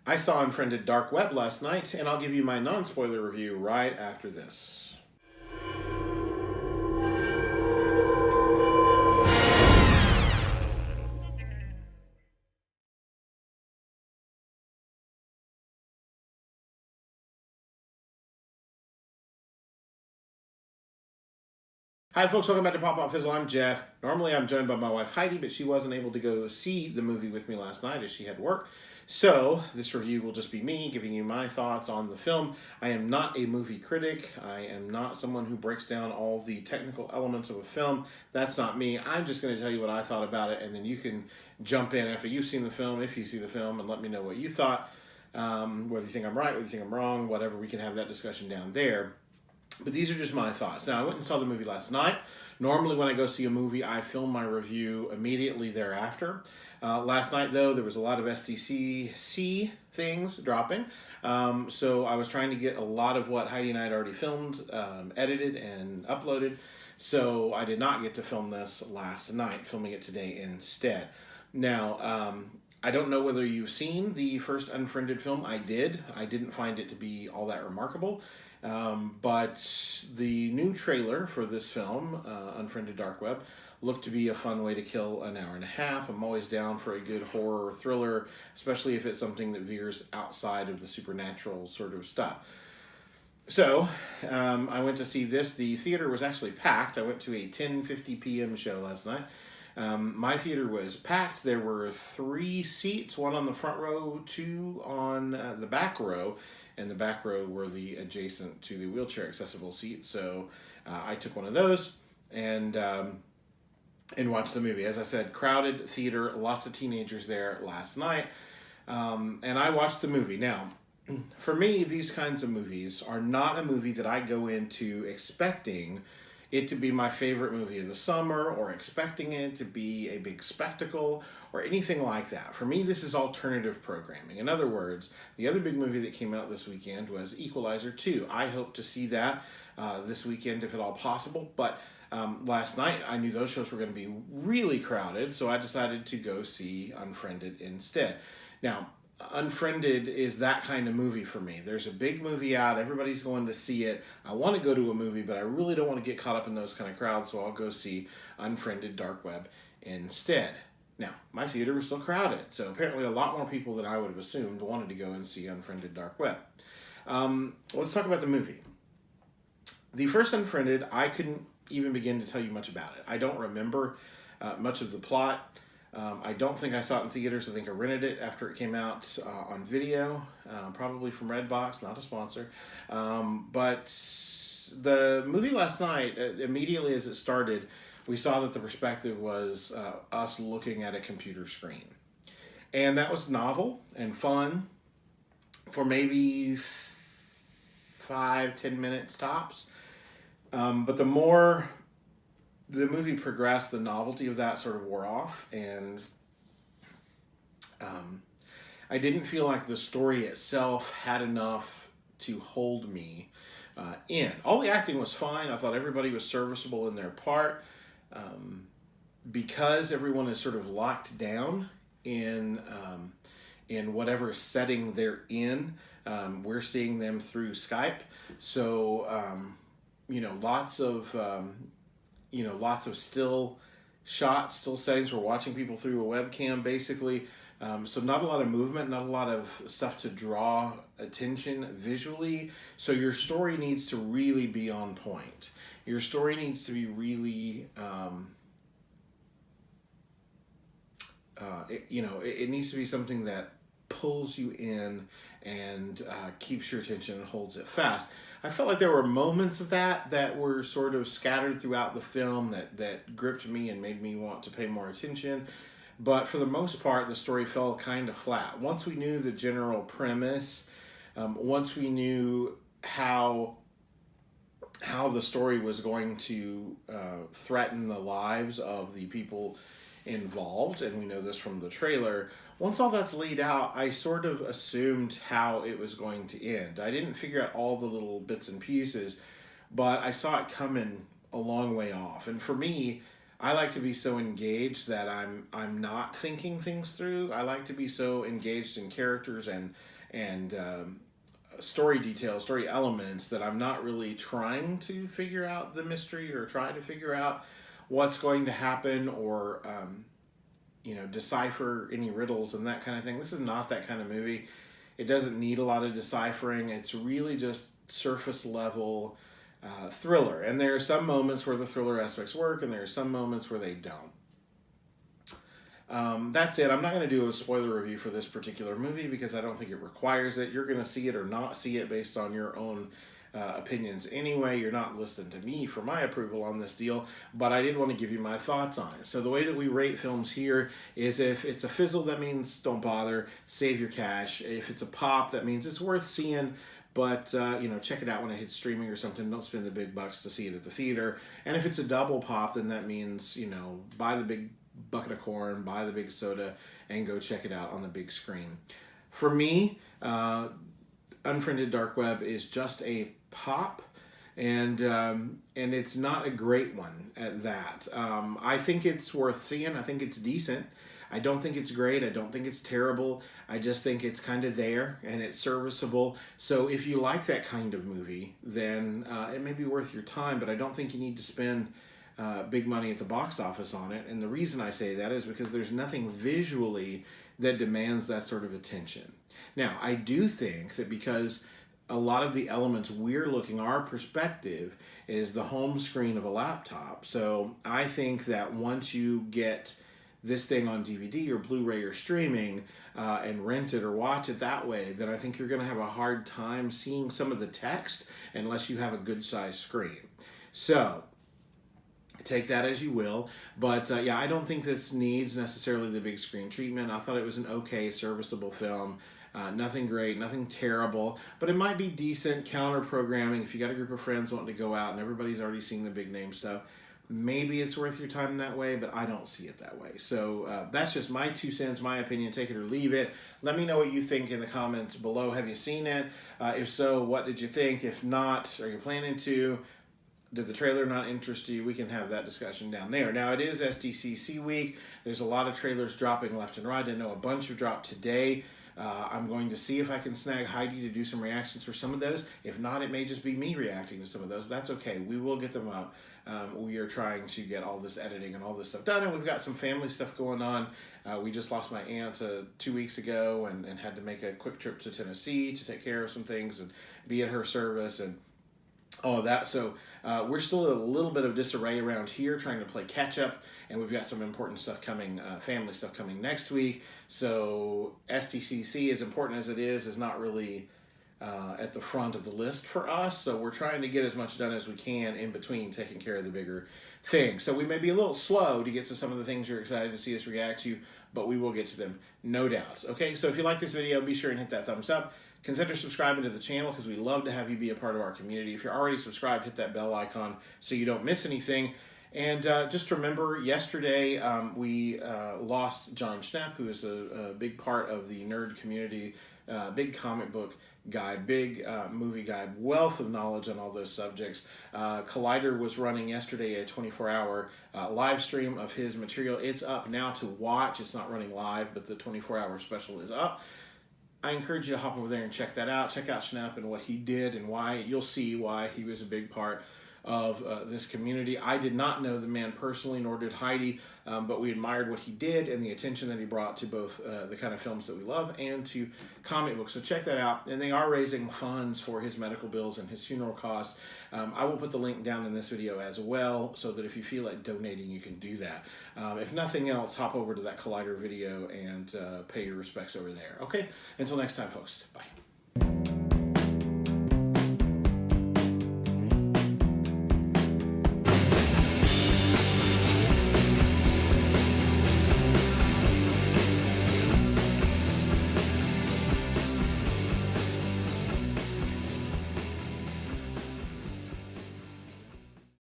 I saw Unfriended Dark Web last night, and I'll give you my non-spoiler review right after this. Hi folks, welcome back to Pop Pop Fizzle. I'm Jeff. Normally I'm joined by my wife Heidi, but she wasn't able to go see the movie with me last night as she had work. So this review will just be me giving you my thoughts on the film. I am not a movie critic. I am not someone who breaks down all the technical elements of a film. That's not me. I'm just going to tell you what I thought about it, and then you can jump in after you've seen the film, if you see the film, and let me know what you thought. Whether you think I'm right, whether you think I'm wrong, whatever, we can have that discussion down there. But these are just my thoughts. Now, I went and saw the movie last night. Normally, when I go see a movie, I film my review immediately thereafter. Last night, though, there was a lot of SDCC things dropping. So I was trying to get a lot of what Heidi and I had already filmed, edited, and uploaded. So I did not get to film this last night, filming it today instead. Now, I don't know whether you've seen the first Unfriended film. I did. I didn't find it to be all that remarkable. But the new trailer for this film, Unfriended Dark Web, looked to be a fun way to kill an hour and a half. I'm always down for a good horror thriller, especially if it's something that veers outside of the supernatural sort of stuff. So, I went to see this. The theater was actually packed. I went to a 10:50 p.m. show last night. My theater was packed. There were 3 seats, 1 on the front row, 2 on the back row, and the back row were the adjacent to the wheelchair accessible seats. So I took one of those and watched the movie. As I said, crowded theater, lots of teenagers there last night, and I watched the movie. Now, for me, these kinds of movies are not a movie that I go into expecting it to be my favorite movie of the summer, or expecting it to be a big spectacle, or anything like that. For me, this is alternative programming. In other words, the other big movie that came out this weekend was Equalizer 2. I hope to see that this weekend, if at all possible, but last night I knew those shows were going to be really crowded, so I decided to go see Unfriended instead. Now, Unfriended is that kind of movie for me. There's a big movie out, everybody's going to see it. I want to go to a movie, but I really don't want to get caught up in those kind of crowds, so I'll go see Unfriended Dark Web instead. Now, my theater was still crowded, so apparently a lot more people than I would have assumed wanted to go and see Unfriended Dark Web. Let's talk about the movie. The first Unfriended, I couldn't even begin to tell you much about it. I don't remember much of the plot. I don't think I saw it in theaters. I think I rented it after it came out on video, probably from Redbox, not a sponsor. But the movie last night, immediately as it started, we saw that the perspective was us looking at a computer screen. And that was novel and fun for maybe 5-10 minutes tops. But the more the movie progressed, the novelty of that sort of wore off, and I didn't feel like the story itself had enough to hold me in. All the acting was fine. I thought everybody was serviceable in their part. Because everyone is sort of locked down in whatever setting they're in, we're seeing them through Skype. So, lots of still shots, still settings. We're watching people through a webcam, basically. So not a lot of movement, not a lot of stuff to draw attention visually. So your story needs to really be on point. Your story needs to be really, it needs to be something that pulls you in and keeps your attention and holds it fast. I felt like there were moments of that were sort of scattered throughout the film that gripped me and made me want to pay more attention. But for the most part, the story fell kind of flat. Once we knew the general premise, once we knew how the story was going to threaten the lives of the people involved, and we know this from the trailer, once all that's laid out, I sort of assumed how it was going to end. I didn't figure out all the little bits and pieces, but I saw it coming a long way off. And for me, I like to be so engaged that I'm not thinking things through. I like to be so engaged in characters and and story details, story elements that I'm not really trying to figure out the mystery or trying to figure out what's going to happen or decipher any riddles and that kind of thing. This is not that kind of movie. It doesn't need a lot of deciphering. It's really just surface level thriller. And there are some moments where the thriller aspects work, and there are some moments where they don't. That's it. I'm not going to do a spoiler review for this particular movie because I don't think it requires it. You're going to see it or not see it based on your own opinions anyway. You're not listening to me for my approval on this deal, but I did want to give you my thoughts on it. So the way that we rate films here is if it's a fizzle, that means don't bother, save your cash. If it's a pop, that means it's worth seeing, but check it out when it hits streaming or something. Don't spend the big bucks to see it at the theater. And if it's a double pop, then that means buy the big bucket of corn, buy the big soda, and go check it out on the big screen. For me, Unfriended Dark Web is just a pop, and it's not a great one at that. I think it's worth seeing. I think it's decent. I don't think it's great. I don't think it's terrible. I just think it's kind of there and it's serviceable. So if you like that kind of movie, then it may be worth your time, but I don't think you need to spend big money at the box office on it. And the reason I say that is because there's nothing visually that demands that sort of attention. Now, I do think that because a lot of the elements we're looking, our perspective is the home screen of a laptop. So I think that once you get this thing on DVD or Blu-ray or streaming and rent it or watch it that way, then I think you're going to have a hard time seeing some of the text unless you have a good size screen. So take that as you will, but I don't think this needs necessarily the big screen treatment. I thought it was an okay, serviceable film. Nothing great, nothing terrible, but it might be decent counter programming if you got a group of friends wanting to go out and everybody's already seen the big name stuff. Maybe it's worth your time that way, but I don't see it that way. So that's just my 2 cents, my opinion. Take it or leave it. Let me know what you think in the comments below. Have you seen it? If so, what did you think? If not, are you planning to? Did the trailer not interest you? We can have that discussion down there. Now, it is SDCC week. There's a lot of trailers dropping left and right. I know a bunch have dropped today. I'm going to see if I can snag Heidi to do some reactions for some of those. If not, it may just be me reacting to some of those. That's okay. We will get them up. We are trying to get all this editing and all this stuff done, and we've got some family stuff going on. We just lost my aunt 2 weeks ago and had to make a quick trip to Tennessee to take care of some things and be at her service and all of that. So we're still a little bit of disarray around here trying to play catch up, and we've got some important stuff coming, family stuff coming next week. So STCC, as important as it is not really at the front of the list for us. So we're trying to get as much done as we can in between taking care of the bigger things. So we may be a little slow to get to some of the things you're excited to see us react to, but we will get to them, no doubt. Okay, so if you like this video, be sure and hit that thumbs up. Consider subscribing to the channel because we love to have you be a part of our community. If you're already subscribed, hit that bell icon so you don't miss anything. And just remember, yesterday we lost John Schnapp, who is a big part of the nerd community, big comic book guy, big movie guy, wealth of knowledge on all those subjects. Collider was running yesterday a 24-hour live stream of his material. It's up now to watch. It's not running live, but the 24-hour special is up. I encourage you to hop over there and check that out. Check out Schnapp and what he did and why. You'll see why he was a big part of this community. I did not know the man personally, nor did Heidi, but we admired what he did and the attention that he brought to both the kind of films that we love and to comic books. So check that out. And they are raising funds for his medical bills and his funeral costs. I will put the link down in this video as well, so that if you feel like donating, you can do that. If nothing else, hop over to that Collider video and pay your respects over there. Okay? Until next time, folks. Bye.